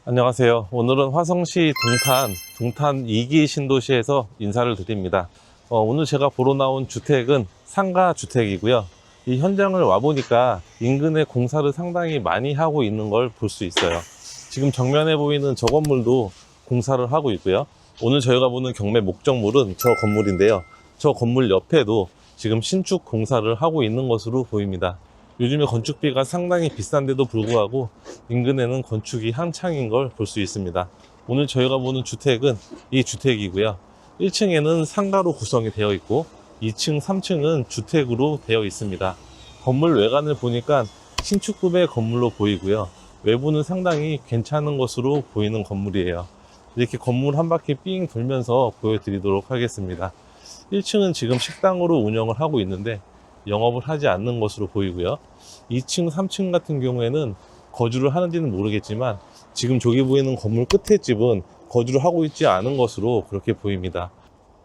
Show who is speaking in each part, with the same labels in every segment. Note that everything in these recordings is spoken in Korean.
Speaker 1: 안녕하세요. 오늘은 화성시 동탄 2기 신도시에서 인사를 드립니다. 오늘 제가 보러 나온 주택은 상가 주택이고요. 이 현장을 와보니까 인근에 공사를 상당히 많이 하고 있는 걸 볼 수 있어요. 지금 정면에 보이는 저 건물도 공사를 하고 있고요. 오늘 저희가 보는 경매 목적물은 저 건물인데요. 저 건물 옆에도 지금 신축 공사를 하고 있는 것으로 보입니다. 요즘에 건축비가 상당히 비싼데도 불구하고 인근에는 건축이 한창인 걸 볼 수 있습니다. 오늘 저희가 보는 주택은 이 주택이고요. 1층에는 상가로 구성이 되어 있고 2층, 3층은 주택으로 되어 있습니다. 건물 외관을 보니까 신축급의 건물로 보이고요. 외부는 상당히 괜찮은 것으로 보이는 건물이에요. 이렇게 건물 한 바퀴 삥 돌면서 보여드리도록 하겠습니다. 1층은 지금 식당으로 운영을 하고 있는데 영업을 하지 않는 것으로 보이고요. 2층, 3층 같은 경우에는 거주를 하는지는 모르겠지만 지금 저기 보이는 건물 끝에 집은 거주를 하고 있지 않은 것으로 그렇게 보입니다.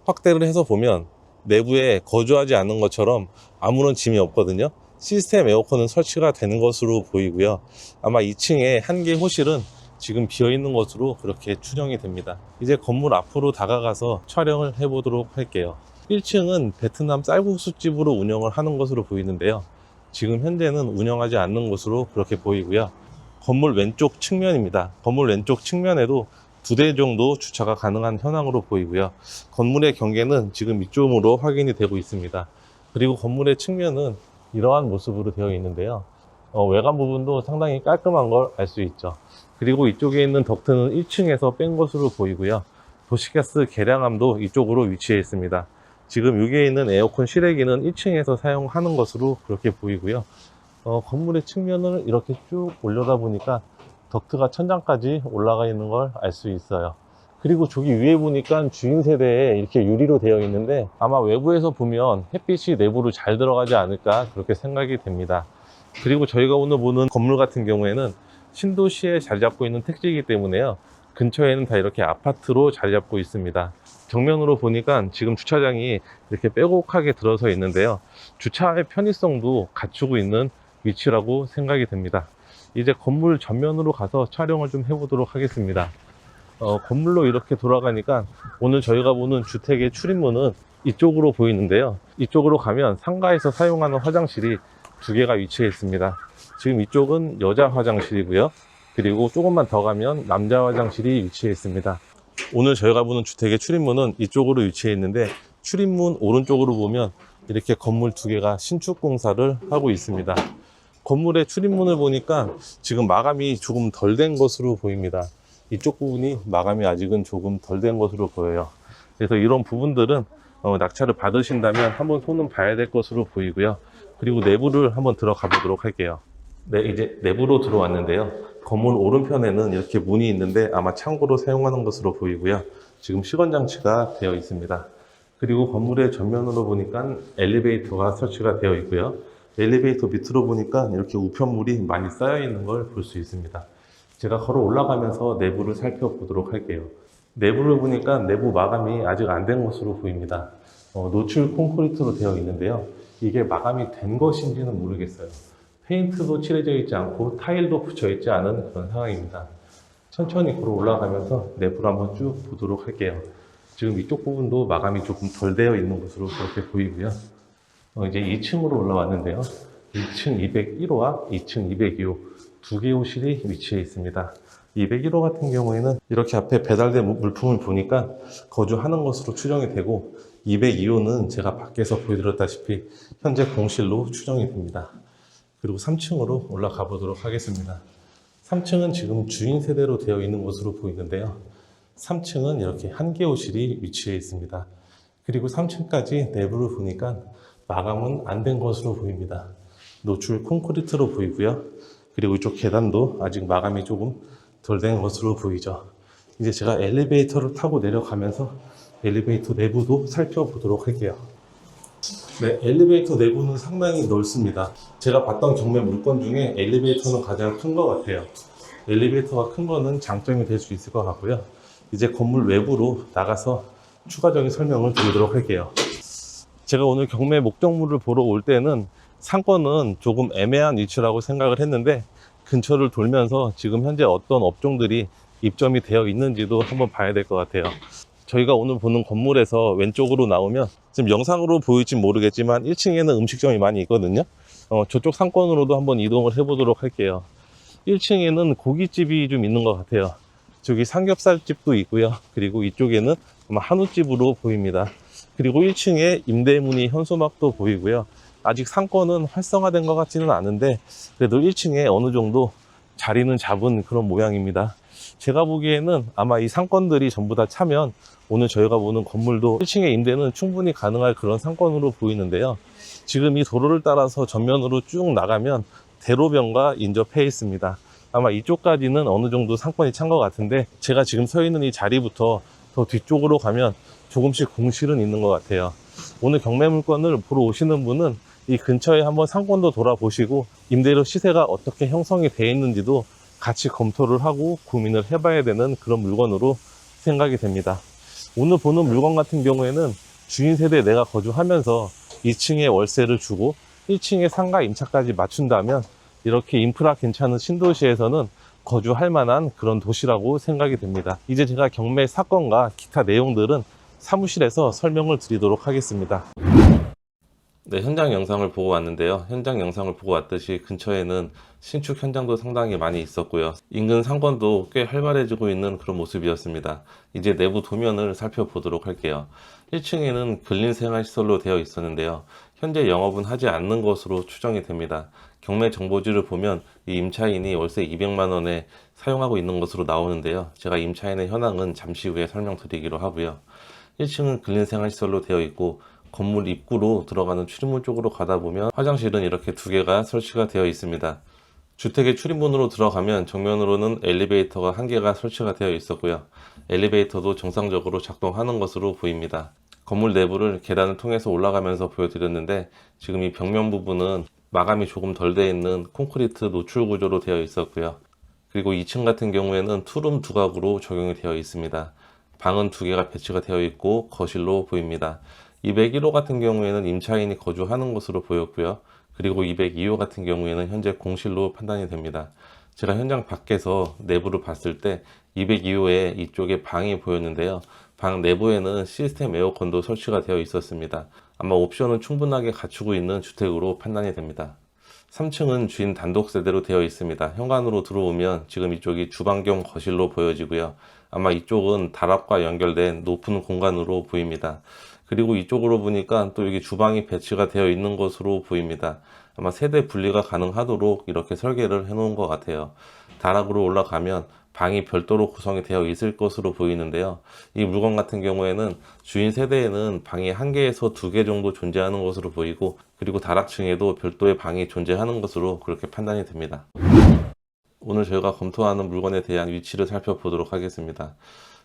Speaker 1: 확대를 해서 보면 내부에 거주하지 않는 것처럼 아무런 짐이 없거든요. 시스템 에어컨은 설치가 되는 것으로 보이고요. 아마 2층에 한 개 호실은 지금 비어 있는 것으로 그렇게 추정이 됩니다. 이제 건물 앞으로 다가가서 촬영을 해보도록 할게요. 1층은 베트남 쌀국수집으로 운영을 하는 것으로 보이는데요. 지금 현재는 운영하지 않는 것으로 그렇게 보이고요. 건물 왼쪽 측면입니다. 건물 왼쪽 측면에도 2대 정도 주차가 가능한 현황으로 보이고요. 건물의 경계는 지금 이쪽으로 확인이 되고 있습니다. 그리고 건물의 측면은 이러한 모습으로 되어 있는데요. 외관 부분도 상당히 깔끔한 걸 알 수 있죠. 그리고 이쪽에 있는 덕트는 1층에서 뺀 것으로 보이고요. 도시가스 계량함도 이쪽으로 위치해 있습니다. 지금 여기에 있는 에어컨 실외기는 1층에서 사용하는 것으로 그렇게 보이고요. 건물의 측면을 이렇게 쭉 올려다 보니까 덕트가 천장까지 올라가 있는 걸 알 수 있어요. 그리고 저기 위에 보니까 주인 세대에 이렇게 유리로 되어 있는데 아마 외부에서 보면 햇빛이 내부로 잘 들어가지 않을까 그렇게 생각이 됩니다. 그리고 저희가 오늘 보는 건물 같은 경우에는 신도시에 자리 잡고 있는 택지이기 때문에요. 근처에는 다 이렇게 아파트로 자리 잡고 있습니다. 정면으로 보니까 지금 주차장이 이렇게 빼곡하게 들어서 있는데요. 주차의 편의성도 갖추고 있는 위치라고 생각이 됩니다. 이제 건물 전면으로 가서 촬영을 좀 해보도록 하겠습니다. 건물로 이렇게 돌아가니까 오늘 저희가 보는 주택의 출입문은 이쪽으로 보이는데요. 이쪽으로 가면 상가에서 사용하는 화장실이 2개가 위치해 있습니다. 지금 이쪽은 여자 화장실이고요. 그리고 조금만 더 가면 남자 화장실이 위치해 있습니다. 오늘 저희가 보는 주택의 출입문은 이쪽으로 위치해 있는데 출입문 오른쪽으로 보면 이렇게 건물 2개가 신축 공사를 하고 있습니다. 건물의 출입문을 보니까 지금 마감이 조금 덜 된 것으로 보입니다. 이쪽 부분이 마감이 아직은 조금 덜 된 것으로 보여요. 그래서 이런 부분들은 낙찰을 받으신다면 한번 손은 봐야 될 것으로 보이고요. 그리고 내부를 한번 들어가 보도록 할게요. 네, 이제 내부로 들어왔는데요. 건물 오른편에는 이렇게 문이 있는데 아마 창고로 사용하는 것으로 보이고요. 지금 시건장치가 되어 있습니다. 그리고 건물의 전면으로 보니까 엘리베이터가 설치가 되어 있고요. 엘리베이터 밑으로 보니까 이렇게 우편물이 많이 쌓여 있는 걸 볼 수 있습니다. 제가 걸어 올라가면서 내부를 살펴보도록 할게요. 내부를 보니까 내부 마감이 아직 안 된 것으로 보입니다. 노출 콘크리트로 되어 있는데요. 이게 마감이 된 것인지는 모르겠어요. 페인트도 칠해져 있지 않고 타일도 붙여 있지 않은 그런 상황입니다. 천천히 걸어 올라가면서 내부를 한번 쭉 보도록 할게요. 지금 이쪽 부분도 마감이 조금 덜 되어 있는 것으로 그렇게 보이고요. 이제 2층으로 올라왔는데요. 2층 201호와 2층 202호 2개 호실이 위치해 있습니다. 201호 같은 경우에는 이렇게 앞에 배달된 물품을 보니까 거주하는 것으로 추정이 되고 202호는 제가 밖에서 보여드렸다시피 현재 공실로 추정이 됩니다. 그리고 3층으로 올라가 보도록 하겠습니다. 3층은 지금 주인 세대로 되어 있는 것으로 보이는데요. 3층은 이렇게 한 개 호실이 위치해 있습니다. 그리고 3층까지 내부를 보니까 마감은 안 된 것으로 보입니다. 노출 콘크리트로 보이고요. 그리고 이쪽 계단도 아직 마감이 조금 덜 된 것으로 보이죠. 이제 제가 엘리베이터를 타고 내려가면서 엘리베이터 내부도 살펴보도록 할게요. 네, 엘리베이터 내부는 상당히 넓습니다. 제가 봤던 경매 물건 중에 엘리베이터는 가장 큰 것 같아요. 엘리베이터가 큰 거는 장점이 될 수 있을 것 같고요. 이제 건물 외부로 나가서 추가적인 설명을 드리도록 할게요. 제가 오늘 경매 목적물을 보러 올 때는 상권은 조금 애매한 위치라고 생각을 했는데 근처를 돌면서 지금 현재 어떤 업종들이 입점이 되어 있는지도 한번 봐야 될 것 같아요. 저희가 오늘 보는 건물에서 왼쪽으로 나오면 지금 영상으로 보일지 모르겠지만 1층에는 음식점이 많이 있거든요. 저쪽 상권으로도 한번 이동을 해보도록 할게요. 1층에는 고깃집이 좀 있는 것 같아요. 저기 삼겹살집도 있고요. 그리고 이쪽에는 아마 한우집으로 보입니다. 그리고 1층에 임대문이 현수막도 보이고요. 아직 상권은 활성화된 것 같지는 않은데 그래도 1층에 어느 정도 자리는 잡은 그런 모양입니다. 제가 보기에는 아마 이 상권들이 전부 다 차면 오늘 저희가 보는 건물도 1층에 임대는 충분히 가능할 그런 상권으로 보이는데요. 지금 이 도로를 따라서 전면으로 쭉 나가면 대로변과 인접해 있습니다. 아마 이쪽까지는 어느 정도 상권이 찬 것 같은데 제가 지금 서 있는 이 자리부터 더 뒤쪽으로 가면 조금씩 공실은 있는 것 같아요. 오늘 경매 물건을 보러 오시는 분은 이 근처에 한번 상권도 돌아보시고 임대료 시세가 어떻게 형성이 되어 있는지도 같이 검토를 하고 고민을 해봐야 되는 그런 물건으로 생각이 됩니다. 오늘 보는 물건 같은 경우에는 주인 세대 내가 거주하면서 2층에 월세를 주고 1층에 상가 임차까지 맞춘다면 이렇게 인프라 괜찮은 신도시에서는 거주할 만한 그런 도시라고 생각이 됩니다. 이제 제가 경매 사건과 기타 내용들은 사무실에서 설명을 드리도록 하겠습니다. 네, 현장 영상을 보고 왔는데요. 현장 영상을 보고 왔듯이 근처에는 신축 현장도 상당히 많이 있었고요. 인근 상권도 꽤 활발해지고 있는 그런 모습이었습니다. 이제 내부 도면을 살펴보도록 할게요. 1층에는 근린생활시설로 되어 있었는데요. 현재 영업은 하지 않는 것으로 추정이 됩니다. 경매 정보지를 보면 이 임차인이 월세 200만 원에 사용하고 있는 것으로 나오는데요. 제가 임차인의 현황은 잠시 후에 설명드리기로 하고요. 1층은 근린생활시설로 되어 있고 건물 입구로 들어가는 출입문 쪽으로 가다 보면 화장실은 이렇게 두 개가 설치가 되어 있습니다. 주택의 출입문으로 들어가면 정면으로는 엘리베이터가 한 개가 설치가 되어 있었고요. 엘리베이터도 정상적으로 작동하는 것으로 보입니다. 건물 내부를 계단을 통해서 올라가면서 보여드렸는데 지금 이 벽면 부분은 마감이 조금 덜 되어 있는 콘크리트 노출 구조로 되어 있었고요. 그리고 2층 같은 경우에는 투룸 두각으로 적용이 되어 있습니다. 방은 두 개가 배치가 되어 있고 거실로 보입니다. 201호 같은 경우에는 임차인이 거주하는 곳으로 보였고요. 그리고 202호 같은 경우에는 현재 공실로 판단이 됩니다. 제가 현장 밖에서 내부를 봤을 때 202호에 이쪽에 방이 보였는데요. 방 내부에는 시스템 에어컨도 설치가 되어 있었습니다. 아마 옵션은 충분하게 갖추고 있는 주택으로 판단이 됩니다. 3층은 주인 단독 세대로 되어 있습니다. 현관으로 들어오면 지금 이쪽이 주방 겸 거실로 보여지고요. 아마 이쪽은 다락과 연결된 높은 공간으로 보입니다. 그리고 이쪽으로 보니까 또 여기 주방이 배치가 되어 있는 것으로 보입니다. 아마 세대 분리가 가능하도록 이렇게 설계를 해 놓은 것 같아요. 다락으로 올라가면 방이 별도로 구성이 되어 있을 것으로 보이는데요. 이 물건 같은 경우에는 주인 세대에는 방이 1개에서 2개 정도 존재하는 것으로 보이고 그리고 다락층에도 별도의 방이 존재하는 것으로 그렇게 판단이 됩니다. 오늘 저희가 검토하는 물건에 대한 위치를 살펴보도록 하겠습니다.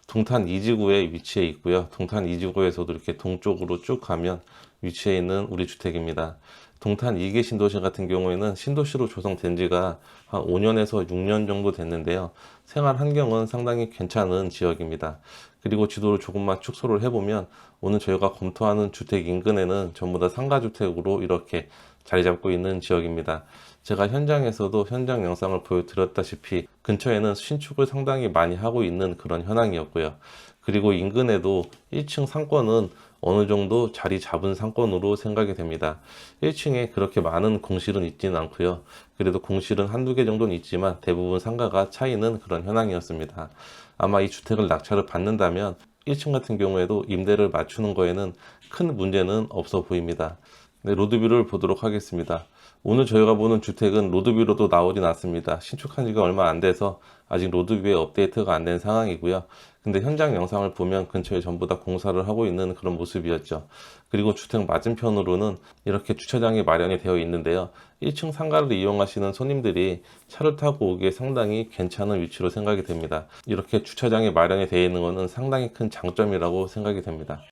Speaker 1: 동탄 2지구에 위치해 있고요. 동탄 2지구에서도 이렇게 동쪽으로 쭉 가면 위치해 있는 우리 주택입니다. 동탄 2기 신도시 같은 경우에는 신도시로 조성된 지가 한 5년에서 6년 정도 됐는데요. 생활 환경은 상당히 괜찮은 지역입니다. 그리고 지도를 조금만 축소를 해보면 오늘 저희가 검토하는 주택 인근에는 전부 다 상가주택으로 이렇게 자리 잡고 있는 지역입니다. 제가 현장에서도 현장 영상을 보여드렸다시피 근처에는 신축을 상당히 많이 하고 있는 그런 현황이었고요. 그리고 인근에도 1층 상권은 어느 정도 자리 잡은 상권으로 생각이 됩니다. 1층에 그렇게 많은 공실은 있지는 않고요. 그래도 공실은 한두 개 정도는 있지만 대부분 상가가 차 있는 그런 현황이었습니다. 아마 이 주택을 낙찰을 받는다면 1층 같은 경우에도 임대를 맞추는 거에는 큰 문제는 없어 보입니다. 네, 로드뷰를 보도록 하겠습니다. 오늘 저희가 보는 주택은 로드뷰로도 나오진 않습니다. 신축한 지가 얼마 안 돼서 아직 로드뷰에 업데이트가 안 된 상황이고요. 근데 현장 영상을 보면 근처에 전부 다 공사를 하고 있는 그런 모습이었죠. 그리고 주택 맞은편으로는 이렇게 주차장이 마련이 되어 있는데요. 1층 상가를 이용하시는 손님들이 차를 타고 오기에 상당히 괜찮은 위치로 생각이 됩니다. 이렇게 주차장이 마련이 되어 있는 것은 상당히 큰 장점이라고 생각이 됩니다.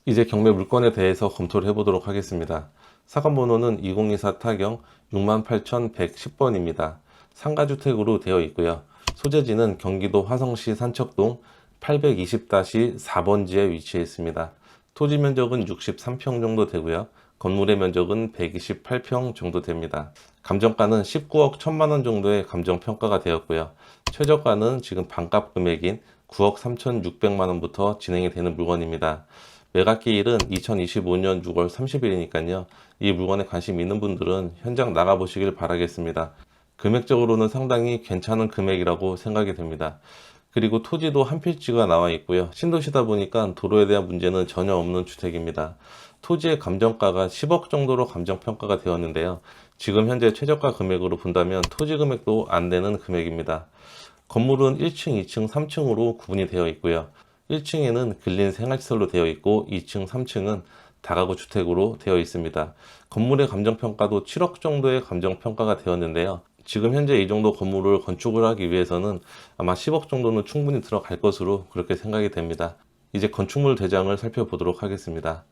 Speaker 1: 이제 경매 물건에 대해서 검토를 해보도록 하겠습니다. 사건 번호는 2024 타경 68,110번입니다. 상가주택으로 되어 있고요. 소재지는 경기도 화성시 산척동 820-4번지에 위치해 있습니다. 토지 면적은 63평 정도 되고요. 건물의 면적은 128평 정도 됩니다. 감정가는 19억 1천만 원 정도의 감정평가가 되었고요. 최저가는 지금 반값 금액인 9억 3,600만 원부터 진행이 되는 물건입니다. 매각기일은 2025년 6월 30일이니까요. 이 물건에 관심 있는 분들은 현장 나가보시길 바라겠습니다. 금액적으로는 상당히 괜찮은 금액이라고 생각이 됩니다. 그리고 토지도 한 필지가 나와 있고요. 신도시다 보니까 도로에 대한 문제는 전혀 없는 주택입니다. 토지의 감정가가 10억 정도로 감정평가가 되었는데요. 지금 현재 최저가 금액으로 본다면 토지 금액도 안 되는 금액입니다. 건물은 1층, 2층, 3층으로 구분이 되어 있고요. 1층에는 근린 생활시설로 되어 있고 2층, 3층은 다가구 주택으로 되어 있습니다. 건물의 감정평가도 7억 정도의 감정평가가 되었는데요. 지금 현재 이 정도 건물을 건축을 하기 위해서는 아마 10억 정도는 충분히 들어갈 것으로 그렇게 생각이 됩니다. 이제 건축물 대장을 살펴보도록 하겠습니다.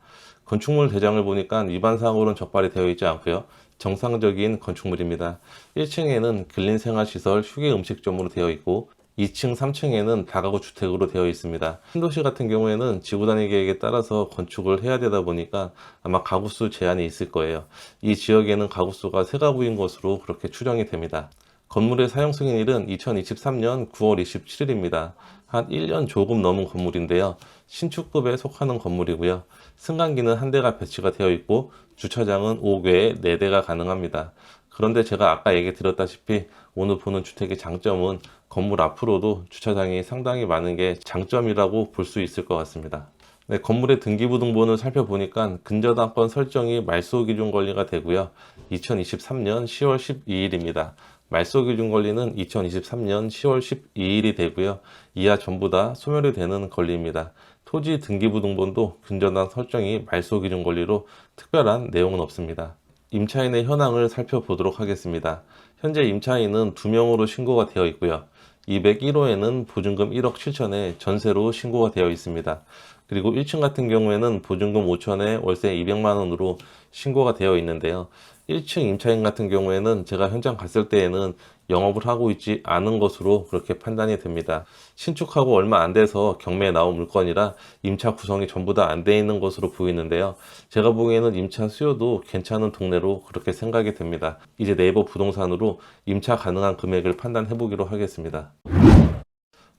Speaker 1: 건축물 대장을 보니까 일반상으로는 적발이 되어 있지 않고요. 정상적인 건축물입니다. 1층에는 근린생활시설 휴게 음식점으로 되어 있고 2층, 3층에는 다가구 주택으로 되어 있습니다. 신도시 같은 경우에는 지구단위 계획에 따라서 건축을 해야 되다 보니까 아마 가구수 제한이 있을 거예요. 이 지역에는 가구수가 3가구인 것으로 그렇게 추정이 됩니다. 건물의 사용 승인일은 2023년 9월 27일입니다. 한 1년 조금 넘은 건물인데요. 신축급에 속하는 건물이고요. 승강기는 한 대가 배치가 되어 있고 주차장은 5개에 4대가 가능합니다. 그런데 제가 아까 얘기 드렸다시피 오늘 보는 주택의 장점은 건물 앞으로도 주차장이 상당히 많은 게 장점이라고 볼 수 있을 것 같습니다. 네, 건물의 등기부등본을 살펴보니까 근저당권 설정이 말소기준 권리가 되고요. 2023년 10월 12일입니다. 말소기준 권리는 2023년 10월 12일이 되고요. 이하 전부 다 소멸이 되는 권리입니다. 토지 등기부등본도 근저당 설정이 말소기준 권리로 특별한 내용은 없습니다. 임차인의 현황을 살펴보도록 하겠습니다. 현재 임차인은 2명으로 신고가 되어 있고요. 201호에는 보증금 1억 7천에 전세로 신고가 되어 있습니다. 그리고 1층 같은 경우에는 보증금 5천에 월세 200만 원으로 신고가 되어 있는데요. 1층 임차인 같은 경우에는 제가 현장 갔을 때에는 영업을 하고 있지 않은 것으로 그렇게 판단이 됩니다. 신축하고 얼마 안 돼서 경매에 나온 물건이라 임차 구성이 전부 다 안 돼 있는 것으로 보이는데요. 제가 보기에는 임차 수요도 괜찮은 동네로 그렇게 생각이 됩니다. 이제 네이버 부동산으로 임차 가능한 금액을 판단해 보기로 하겠습니다.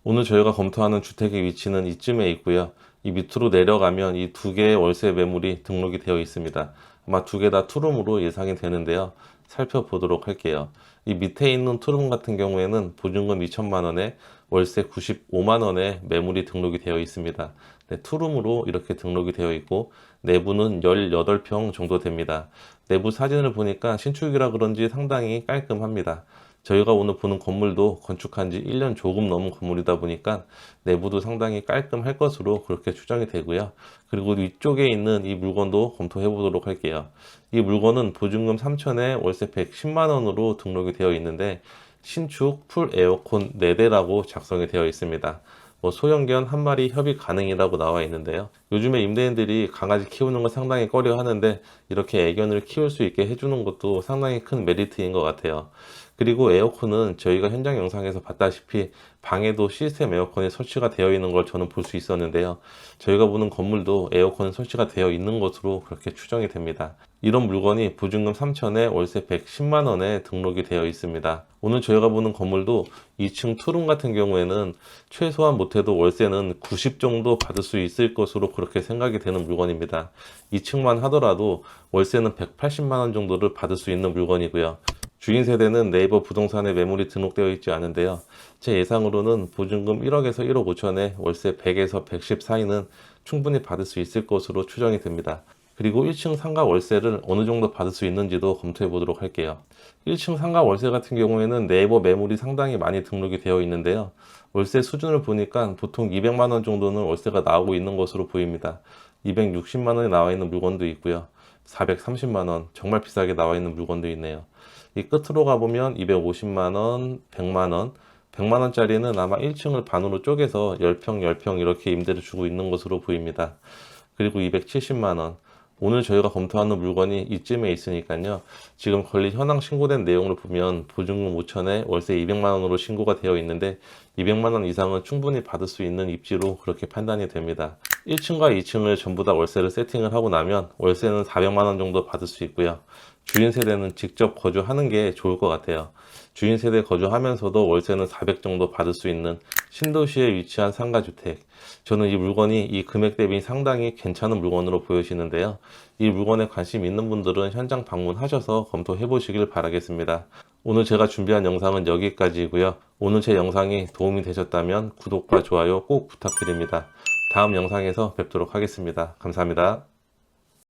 Speaker 1: 오늘 저희가 검토하는 주택의 위치는 이쯤에 있고요. 이 밑으로 내려가면 이 2개의 월세 매물이 등록이 되어 있습니다. 아마 2개 다 투룸으로 예상이 되는데요. 살펴보도록 할게요. 이 밑에 있는 투룸 같은 경우에는 보증금 2천만 원에 월세 95만 원에 매물이 등록이 되어 있습니다. 네, 투룸으로 이렇게 등록이 되어 있고 내부는 18평 정도 됩니다. 내부 사진을 보니까 신축이라 그런지 상당히 깔끔합니다. 저희가 오늘 보는 건물도 건축한 지 1년 조금 넘은 건물이다 보니까 내부도 상당히 깔끔할 것으로 그렇게 추정이 되고요. 그리고 위쪽에 있는 이 물건도 검토해 보도록 할게요. 이 물건은 보증금 3천에 월세 110만 원으로 등록이 되어 있는데 신축 풀 에어컨 4대라고 작성이 되어 있습니다. 소형견 한 마리 협의 가능이라고 나와 있는데요. 요즘에 임대인들이 강아지 키우는 거 상당히 꺼려 하는데 이렇게 애견을 키울 수 있게 해주는 것도 상당히 큰 메리트인 것 같아요. 그리고 에어컨은 저희가 현장 영상에서 봤다시피 방에도 시스템 에어컨이 설치가 되어 있는 걸 저는 볼 수 있었는데요. 저희가 보는 건물도 에어컨 설치가 되어 있는 것으로 그렇게 추정이 됩니다. 이런 물건이 보증금 3천에 월세 110만 원에 등록이 되어 있습니다. 오늘 저희가 보는 건물도 2층 투룸 같은 경우에는 최소한 못해도 월세는 90 정도 받을 수 있을 것으로 그렇게 생각이 되는 물건입니다. 2층만 하더라도 월세는 180만 원 정도를 받을 수 있는 물건이고요. 주인 세대는 네이버 부동산에 매물이 등록되어 있지 않은데요. 제 예상으로는 보증금 1억에서 1억 5천에 월세 100에서 110 사이는 충분히 받을 수 있을 것으로 추정이 됩니다. 그리고 1층 상가 월세를 어느 정도 받을 수 있는지도 검토해 보도록 할게요. 1층 상가 월세 같은 경우에는 네이버 매물이 상당히 많이 등록이 되어 있는데요. 월세 수준을 보니까 보통 200만 원 정도는 월세가 나오고 있는 것으로 보입니다. 260만 원에 나와 있는 물건도 있고요. 430만 원, 정말 비싸게 나와 있는 물건도 있네요. 이 끝으로 가보면 250만 원, 100만 원, 100만 원짜리는 아마 1층을 반으로 쪼개서 10평, 10평 이렇게 임대를 주고 있는 것으로 보입니다. 그리고 270만 원, 오늘 저희가 검토하는 물건이 이쯤에 있으니까요. 지금 권리 현황 신고된 내용을 보면 보증금 5천에 월세 200만 원으로 신고가 되어 있는데 200만 원 이상은 충분히 받을 수 있는 입지로 그렇게 판단이 됩니다. 1층과 2층을 전부 다 월세를 세팅을 하고 나면 월세는 400만 원 정도 받을 수 있고요. 주인 세대는 직접 거주하는 게 좋을 것 같아요. 주인 세대 거주하면서도 월세는 400 정도 받을 수 있는 신도시에 위치한 상가주택. 저는 이 물건이 이 금액 대비 상당히 괜찮은 물건으로 보여지는데요. 이 물건에 관심 있는 분들은 현장 방문하셔서 검토해 보시길 바라겠습니다. 오늘 제가 준비한 영상은 여기까지고요. 오늘 제 영상이 도움이 되셨다면 구독과 좋아요 꼭 부탁드립니다. 다음 영상에서 뵙도록 하겠습니다. 감사합니다.